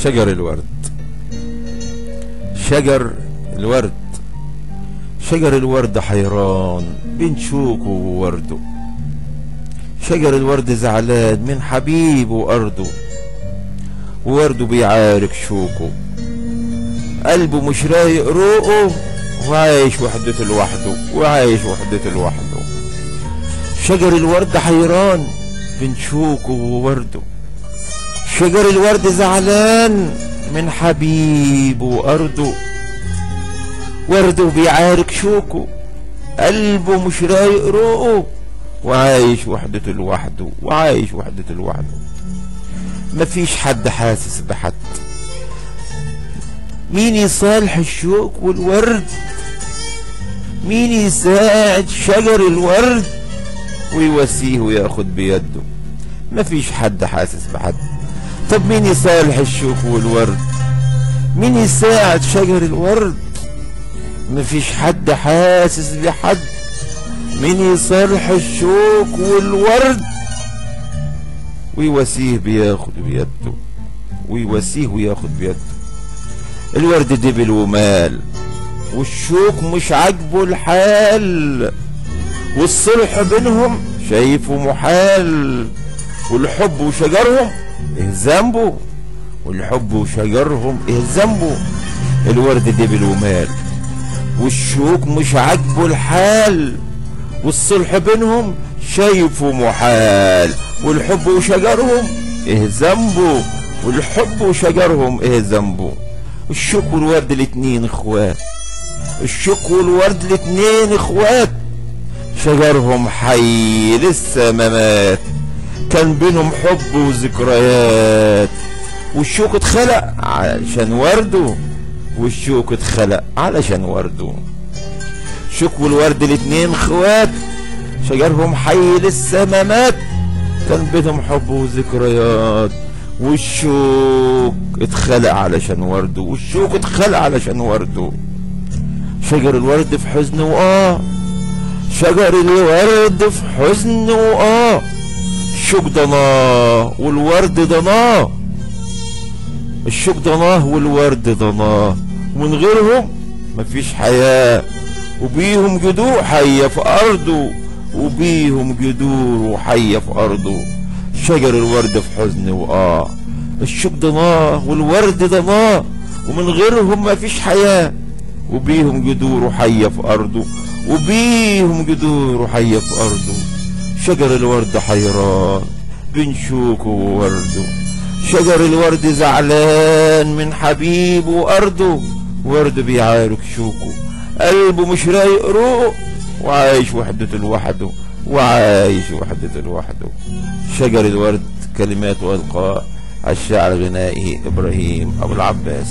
شجر الورد. شجر الورد. شجر الورد حيران بين شوكه وورده. شجر الورد زعلان من حبيبه وأرضه، وورده بيعارك شوكه. قلبه مش رايق روقه، وعايش وحدته لوحده، وعايش وحدته لوحده. شجر الورد حيران بين شوكه وورده. شجر الورد زعلان من حبيبه وأرضه، ورده بيعارك شوكه. قلبه مش رايق روقه، وعايش وحدته لوحده، وعايش وحدته لوحده. مفيش حد حاسس بحد. مين يصالح الشوك والورد؟ مين يساعد شجر الورد ويواسيه وياخد بيده؟ مفيش حد حاسس بحد. طب مين يصالح الشوك والورد؟ مين يساعد شجر الورد؟ مفيش حد حاسس بحد. مين يصالح الشوك والورد ويواسيه بياخد بيده، ويواسيه وياخد بيده. الورد دبل ومال، والشوك مش عاجبه الحال، والصلح بينهم شايفه محال. والحب وشجرهم ايه ذنبه؟ والحب وشجرهم ايه ذنبه؟ الورد دبل ومال، والشوك مش عاجبه الحال، والصلح بينهم شايفه محال. والحب وشجرهم ايه ذنبه؟ والحب وشجرهم ايه ذنبه؟ الشوك والورد الاتنين اخوات. الشوك والورد الاتنين اخوات، شجرهم حي لسه ما مات، كان بينهم حب وذكريات. والشوك اتخلق علشان ورده، والشوك اتخلق علشان ورده. الشوك والورد الاتنين اخوات، شجرهم حي لسه ما مات، كان بينهم حب وذكريات. والشوك اتخلق علشان ورده، والشوك اتخلق علشان ورده. شجر الورد في حزن شجر الورد في حزن الشوك ضناه والورد ضناه. الشوك ضناه والورد ضناه، ومن غيرهم مفيش حياة، وبيهم جذور حية في أرضه، وبيهم جذور حية في أرضه. شجر الورد في حزن الشوك ضناه والورد ضناه، ومن غيرهم مفيش حياة، وبيهم جذور حية في أرضه، وبيهم جذور حية في أرضه. شجر الورد حيران بين شوكه وورده. شجر الورد زعلان من حبيبه وأرضه، ورده بيعارك شوكه. قلبه مش رايق روقه، وعايش وحدته لوحده، وعايش وحدته لوحده. شجر الورد. كلمات وإلقاء الشاعر الغنائي إبراهيم أبو العباس.